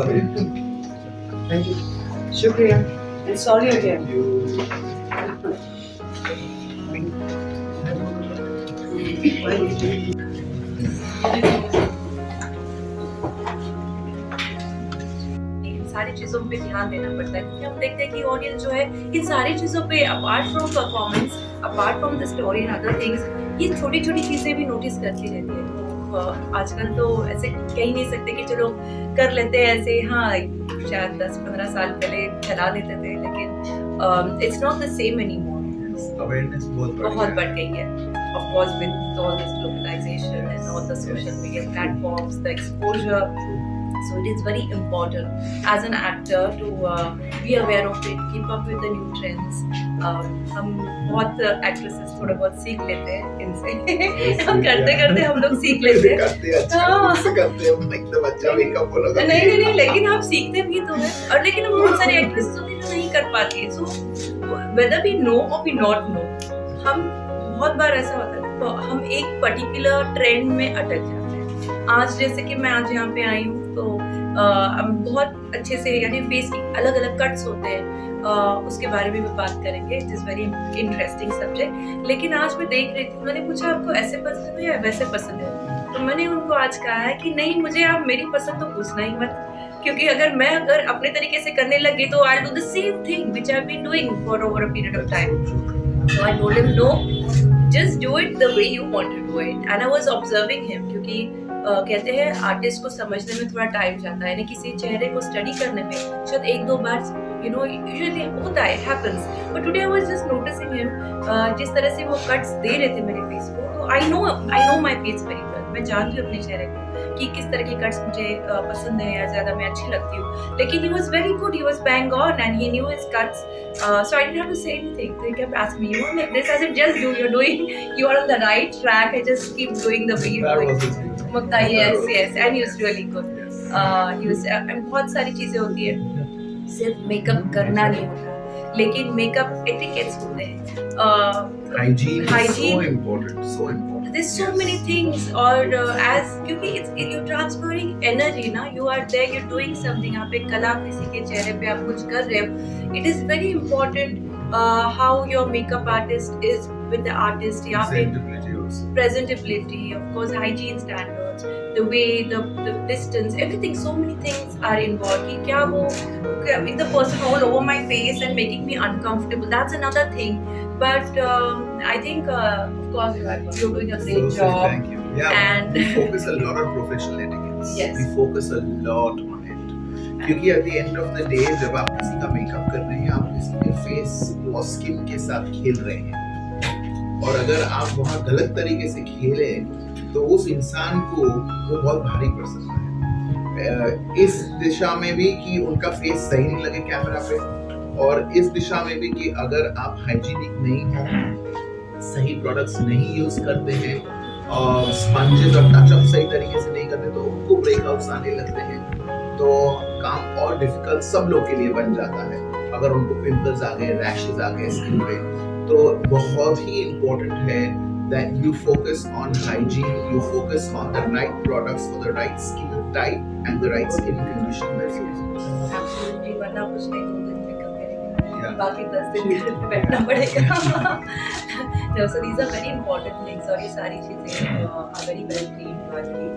Sorry. Thank you, शुक्रिया and sorry again. सारी चीजों पे ध्यान देना पड़ता है क्योंकि हम देखते हैं कि ऑडियंस जो है इन सारी चीजों पे apart from performance, apart from the story and other things, ये छोटी छोटी चीजें भी नोटिस करती रहती है। तो आजकल तो ऐसे कह ही नहीं सकते कि चलो कर लेते हैं ऐसे, हाँ शायद 10-15 साल पहले चला लेते थे, लेकिन it's not the same anymore. Awareness बहुत बढ़ गई है। Of course, with all this globalization and all the social media platforms, the exposure, so it is very important as an actor to be aware of it, keep up with the new trends. हम बहुत actresses थोड़ा बहुत सीख लेते हैं इनसे। हम करते करते हम लोग सीख लेते हैं। नहीं, लेकिन आप सीखते भी तो है, और लेकिन बहुत सारी एक्ट्रेसेस होती है जो नहीं कर पाती है। सो whether we know or we not know, हम बहुत बार ऐसा होता है तो हम एक पर्टिकुलर ट्रेंड में अटक जाते हैं। आज जैसे कि मैं आज यहाँ पे आई हूँ तो हम बहुत अच्छे से, यानी फेस की अलग अलग कट्स होते हैं, उसके बारे में भी बात करेंगे। It is very interesting subject. लेकिन आज मैं देख रही थी, उन्होंने पूछा आपको ऐसे पसंद है या वैसे पसंद है, तो मैंने उनको आज कहा है कि नहीं, मुझे आप मेरी पसंद तो पूछना ही मत, क्योंकि अगर अपने तरीके से करने लगे तो I do the same thing which I have been doing for over a period of time. So I told him, no, just do it the way you want to do it. And I was observing him, क्योंकि कहते हैं artist को समझने में थोड़ा time जाता है, यानी किसी चेहरे को स्टडी करने में शायद 1-2 बार, यूजुअली होता है, happens, but today I was just noticing him, जिस तरह से वो कट्स दे रहे थे मेरे फेस को, तो I know my face very well. मैं जानती हूँ अपने चेहरे को कि किस तरह की कट्स मुझे पसंद है या ज्यादा मैं अच्छी लगती हूँ, लेकिन he was very good, he was bang on and he knew his cuts, so I didn't have to say anything. So he kept asking me, you want like this? I said, just do, you are on the right track, I just keep doing the way you're doing. Mukta, yes, and he was really good. He was, and बहुत सारी चीजें होती है, सिर्फ makeup करना नहीं होता, लेकिन मेकअप एटिकेट्स होते हैं, hygiene is so important. There's so many things, और as क्योंकि you're transferring energy ना, you are there, you're doing something, यहाँ पे कला किसी के चेहरे पे आप कुछ कर रहे हो, it is very important how your makeup artist is with the artist, यहाँ पे presentability, of course, hygiene standards, the way, the distance, everything, so many things are involved. कि क्या वो, if the person all over my face and making me uncomfortable, that's another thing. But I think, of course, you're doing a great job. Thank you. Yeah, and we focus a lot on professional etiquette. Yes. We focus a lot on it. क्योंकि at the end of the day, जब आप किसी का makeup कर रहे हैं, आप किसी के फेस और स्किन के साथ खेल रहे हैं, और अगर आप वहाँ गलत तरीके से खेले तो उस इंसान को वो बहुत भारी पड़ सकता है। इस दिशा में भी कि उनका फेस सही नहीं लगे कैमरा पे, और इस दिशा में भी कि अगर आप हाइजीनिक नहीं हो, सही प्रोडक्ट्स नहीं यूज करते हैं, और स्पंजेस और टचअप सही तरीके से नहीं करते, तो उनको ब्रेकआउट्स आने लगते हैं, तो काम और डिफिकल्ट सब लोग के लिए बन जाता है। अगर उनको पिंपल्स आ गए, रैशेस आ गए स्किन पे, तो बहुत ही इम्पोर्टेंट है that you focus on hygiene, you focus on the right products for the right skin type and the right skin condition that you have. Absolutely, वरना कुछ नहीं, 2 दिन मेकअप करेंगे, Yeah. बाकी 10 दिन घर पे बैठना पड़ेगा। No, so these are very important things, और ये सारी चीजें are very well trained actually।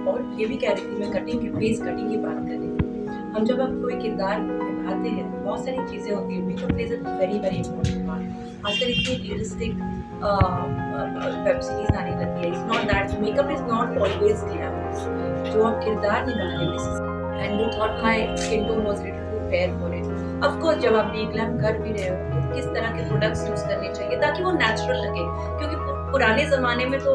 और ये भी कह रही थी मैं, कटिंग की, फेस कटिंग की बात कर रही थी। हम जब आप कोई किरदार निभाते हैं, बहुत सारी चीजें होती है, makeup plays a very important part. आजकल इतनी रियलिस्टिक वेब सीरीज आने लगी है, it's not that makeup is not always glamorous, जो आप किरदार निभा रहे हो, and we thought my skin tone was ready to prepare for it. Of course जब आप ग्लैम कर भी रहे हो तो किस तरह के प्रोडक्ट्स यूज करने चाहिए ताकि वो नेचुरल लगे, क्योंकि पुराने ज़माने में तो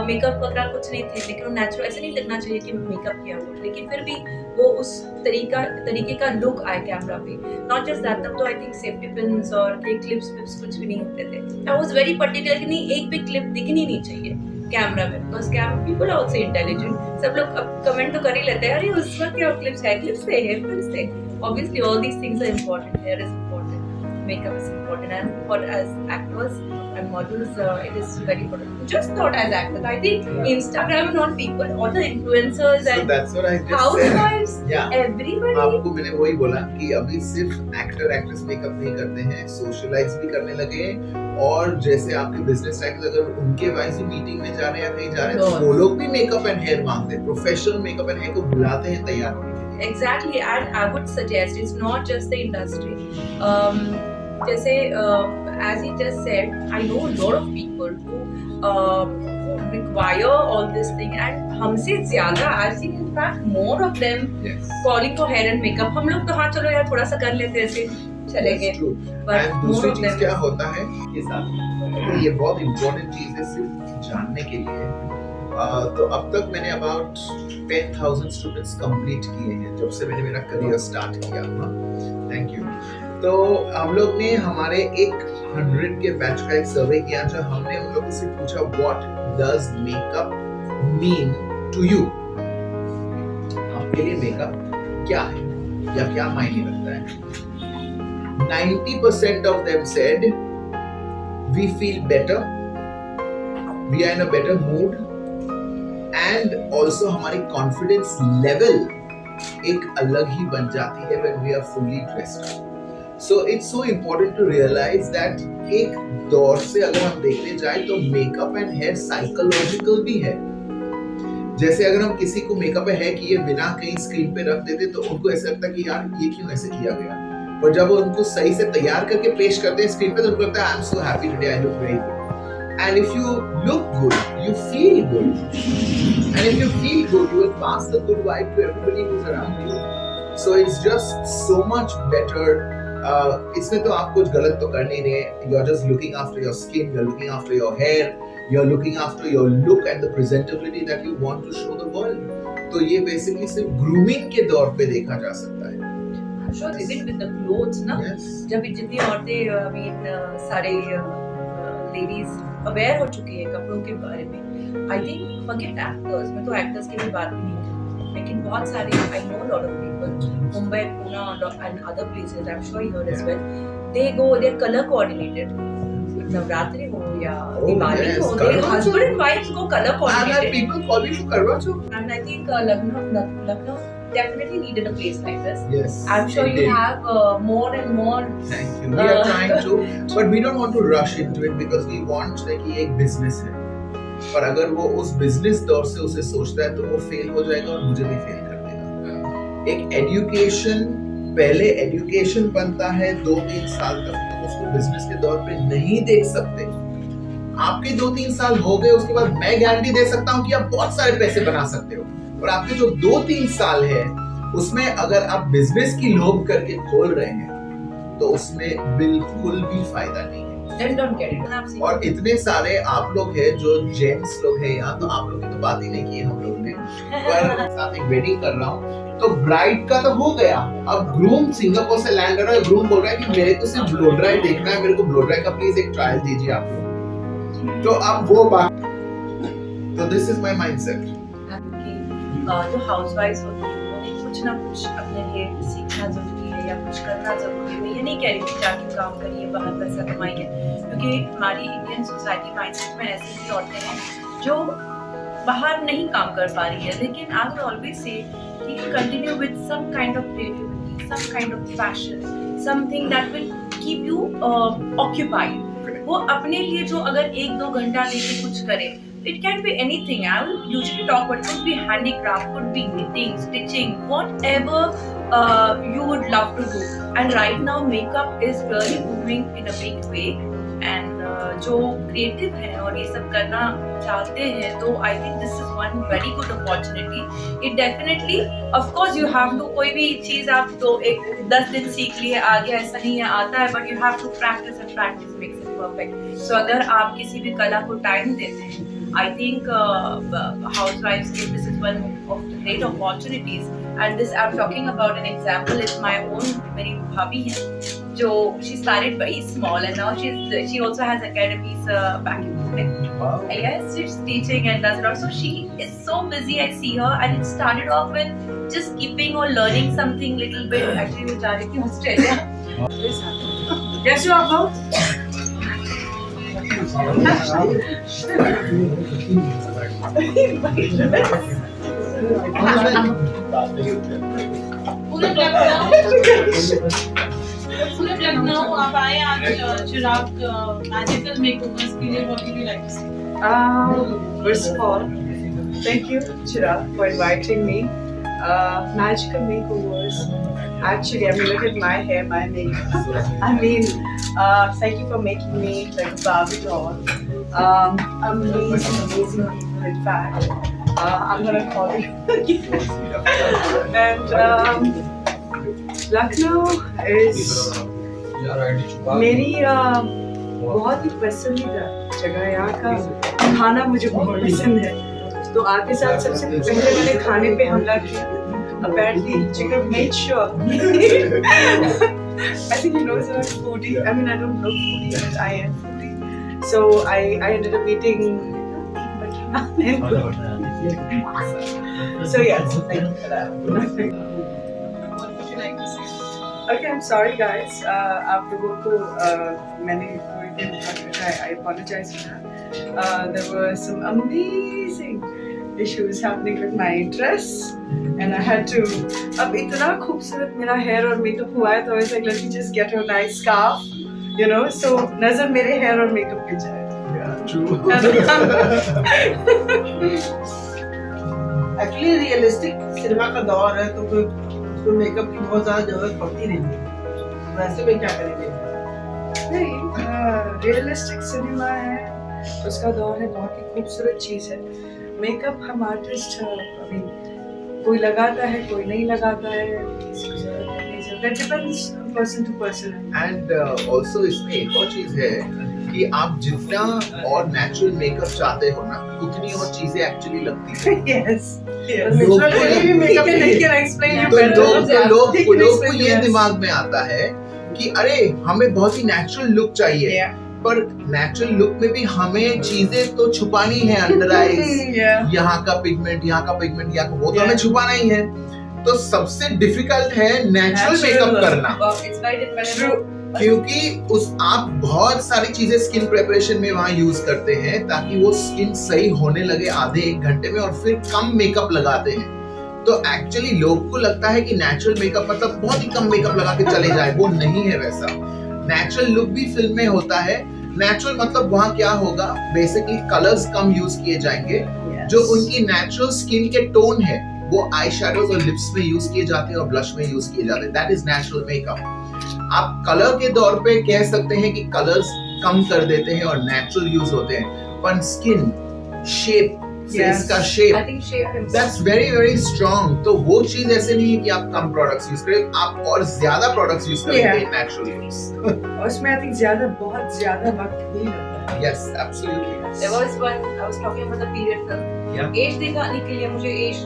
मेकअप वगैरह कुछ नहीं थे, लेकिन वो नेचुरल, ऐसे नहीं लगना चाहिए कि मेकअप किया हुआ, लेकिन फिर भी वो उस तरीके का लुक आए कैमरा पे। नॉट जस्ट दैट, तब तो आई थिंक सेफ्टी पिन्स और क्लिप्स कुछ भी नहीं होते थे। आई वाज वेरी पर्टिकुलर कि नहीं, एक भी क्लिप दिखनी नहीं चाहिए कैमरा में, because people are also intelligent. सब लोग अब कमेंट तो कर ही लेते हैं, अरे उस वक्त क्या क्लिप्स थे, हेयर पिन्स थे। Obviously all these things are important, hair is important. makeup is important, and for as actors and models, it is very important. Just not as actors. I think Instagram and all people, all the influencers So and that's what I just said. housewives, Yeah. everybody. आपको मैंने वही बोला कि अभी सिर्फ actor actress makeup नहीं करते हैं, सोशलाइज भी करने लगे हैं। और जैसे आपके बिजनेस टाइप्स अगर उनके वाइज ही मीटिंग में जा रहे हैं या कहीं जा रहे हैं तो वो लोग भी मेकअप एंड हेयर मांगते हैं, प्रोफेशनल मेकअप एंड हेयर को बुलाते हैं तैयार होने के लिए। Exactly, and I would suggest it's not just the industry. जैसे as he just said, I know a lot of people who require all this thing, and हमसे ज़्यादा I've seen in fact more of them Yes. calling for hair and makeup. हम लोग तो हाँ चलो यार थोड़ा सा कर लेते हैं ऐसे चले गए, That's true. but And more दूसरी of चीज them. क्या होता है ये साथ, ये बहुत इम्पोर्टेंट चीज है सिर्फ जानने के लिए। तो अब तक मैंने अबाउट 10,000 स्टूडेंट्स कंप्लीट किए हैं जब से मैंने मेरा करियर स्टार्ट किया। Thank you. तो हम लोग ने हमारे 100 के बैच का एक सर्वे किया जहाँ हमने उन लोगों से पूछा what does makeup mean to you, आपके लिए मेकअप क्या है या क्या मायने रखता है। 90% of them said we feel better, we are in a better mood, and also हमारी confidence level एक अलग ही बन जाती है when we are fully dressed up. So it's so important to realize that एक दौर से अगर हम देखने जाए तो मेकअप एंड हेयर साइकोलॉजिकल भी है। जैसे अगर हम किसी को मेकअप एंड हेयर किए बिना कहीं स्क्रीन पे रख देते तो उनको ऐसा लगता कि यार ये क्यों ऐसे किया गया, और जब वो उनको सही से तैयार करके पेश करते हैं स्क्रीन पे तो उनको लगता है I am so happy today, I look very good. And if you look good, you feel good. And if you feel good, you will pass the good vibe to everybody who's around you. So it's just so much better. इसमें तो आप कुछ गलत तो कर नहीं रहे। You're just looking after your skin, you're looking after your hair, you're looking after your look and the presentability that you want to show the world. तो ये basically सिर्फ grooming के दौर पे देखा जा सकता है। Sure, even with the clothes ना, Yes. जब जितनी औरतें I mean सारे लेडीज अवेयर हो चुकी है कपड़ों के बारे में। आई थिंक फॉरगेट एक्टर्स, मैं तो एक्टर्स की भी बात भी नहीं करूँ, लेकिन बहुत सारे I know lot of people Mumbai, Pune and other places, I am sure you as well, they go, they are colour coordinated. Navratri हो या दिवाली yes, हो, Karwa Chauth. Husband and wife को colour And coordinated. people call me for Karwa Chauth. And I think Lucknow definitely needed a place like this. Yes. I'm sure it you did. have more and more. Thank you. We are trying to, but we don't want to rush into it because we want that ये एक business है। पर अगर वो उस business दौर से उसे सोचता है तो वो फेल हो जाएगा और मुझे भी फेल कर देगा। एक education, पहले education बनता है 2-3 साल तक, तो उसको business के दौर पे नहीं देख सकते। आपके 2-3 साल हो गए उसके बाद मैं गारंटी दे सकता हूँ कि आप बहुत सारे पैसे बना सकते हो, और आपके जो 2-3 साल है उसमें अगर आप बिजनेस की लोभ करके खोल रहे हैं तो उसमें बिल्कुल भी फायदा नहीं है। Then don't get it. और इतने सारे आप लोग हैं जो जेंट्स लोग हैं यहाँ, तो आप लोग की तो बात ही नहीं की हम लोग ने, पर साथ एक वेडिंग कर रहा हूँ तो ब्राइड का तो हो गया, अब ग्रूम सिंगापुर से लैंड कर रहा है। ग्रूम बोल रहा है कि मेरे को सिर्फ ब्लो ड्राई देखना है, मेरे को ब्लो ड्राई का प्लीज एक ट्रायल दीजिए आप लोग। तो अब वो बात, तो दिस इज माय माइंडसेट। जो हाउसवाइफ्स होती है उन्हें कुछ ना कुछ अपने लिए सीखना जरूरी है या कुछ करना जरूरी है। मैं ये नहीं कह रही थी जाके काम करिए, बाहर पैसा कमाइए, क्योंकि हमारी इंडियन सोसाइटी माइंडसेट में ऐसी भी औरतें हैं जो बाहर नहीं काम कर पा रही है, लेकिन आई वुड ऑलवेज से कि continue with some kind of creativity, some kind of passion, something that will keep you occupied. वो अपने लिए जो अगर 1-2 घंटा देके कुछ करे, it can be anything. I will usually talk about it. Could be handicraft, could be knitting, stitching, whatever you would love to do. And right now makeup is really booming in a big way. And जो creative है और ये सब करना चाहते हैं, तो I think this is one very good opportunity. It definitely, of course, you have to, कोई भी चीज आप तो 10 दिन सीख लिए आगे ऐसा नहीं है, आता है, but you have to practice and practice makes it perfect. So अगर आप किसी भी कला को टाइम देते हैं, I think housewives, this is one of the great opportunities. And this I'm talking about an example is my own मेरी भाभी है जो she started very small and now she also has academies back in Pune. Wow. Yes, she's teaching and does a lot. So she is so busy. I see her, and it started off with just keeping or learning something little bit. Actually, वो जा रही थी Australia. कैसे हो आप लोग? पूरे लखनऊ आप आए आज चिराग मैजिकल मेकओवर्स के लिए, what would you like to say? First of all, thank you, Chirag, for inviting me. Magical makeovers. Actually, I mean, look at my hair, my makeup. I mean, thank you for making me like a Barbie doll. Amazing people, in fact. I'm gonna call you. And Lucknow is मेरी बहुत ही पसंदीदा जगह है। यहाँ का खाना मुझे बहुत पसंद है, तो आते साथ सबसे पहले मैंने खाने पे हमला किया। Apparently, Jigar made sure. I think he knows that I'm foodie. I mean, I don't look foodie, but I am foodie. So I ended up eating. So yes, thank you for that. What would you like to say? Okay, I'm sorry guys. आप लोगों को मैंने कोई दिन I apologize for that. There were some amazing issues happening with my dress, and I had to. अब इतना खूबसूरत मेरा hair और makeup हुआ है, तो I was like, let me just get a nice scarf, you know, so नजर मेरे hair और makeup पे जाए. एक्चुअली रियलिस्टिक सिनेमा का दौर है, तो फिर उसको मेकअप की बहुत ज्यादा जरूरत पड़ती नहीं है। वैसे में क्या करेंगे? नहीं, रियलिस्टिक सिनेमा है, उसका दौर है, बहुत ही खूबसूरत चीज़ है। मेकअप हम आर्टिस्ट अभी कोई लगाता है, कोई नहीं लगाता है, किसी को जरूरत नहीं जरूरत, that depends person to person. And also इसमें एक और चीज है कि आप जितना और नेचुरल मेकअप चाहते हो ना, उतनी और चीजें एक्चुअली लगती है। Yes. लोग Naturally, makeup can explain you तो better. लोग He can को explain ये yes. दिमाग में आता है कि अरे हमें बहुत ही नेचुरल लुक चाहिए, Yeah. पर नेचुरल लुक में भी हमें चीजें तो छुपानी है, अंडर आईज, Yeah. यहाँ का पिगमेंट, यहाँ का पिगमेंट, यहाँ का, वो तो Yeah. हमें छुपाना ही है। तो सबसे डिफिकल्ट है नेचुरल मेकअप करना, It's very different. True. क्योंकि आप बहुत सारी चीजें स्किन प्रिपरेशन में वहाँ यूज करते हैं ताकि वो स्किन सही होने लगे आधे एक घंटे में, और फिर कम मेकअप लगाते हैं। तो एक्चुअली लोग को लगता है कि नेचुरल मेकअप मतलब बहुत ही कम मेकअप लगा के चले जाए, वो नहीं है वैसा। नेचुरल लुक भी फिल्म में होता है। नेचुरल मतलब वहाँ क्या होगा, बेसिकली कलर्स कम यूज किए जाएंगे, Yes. जो उनकी नेचुरल स्किन के टोन है वो आई शेडोज और लिप्स में यूज किए जाते हैं और ब्लश में यूज किए जाते हैं। That is natural makeup. आप कलर के दौर पे कह सकते हैं कि कलर्स कम कर देते हैं और नेचुरल यूज होते हैं, पर स्किन शेप, फेस का I shape, think shape himself. That's very very strong. तो वो चीज ऐसे नहीं है कि आप कम प्रोडक्ट्स यूज करें, आप और ज्यादा प्रोडक्ट्स यूज करेंगे नेचुरल लुक्स। और उसमें I think बहुत ज्यादा वक्त भी लगता है। Yes absolutely. There was one I was talking about the period film. Yeah. Age दिखाने के लिए मुझे एज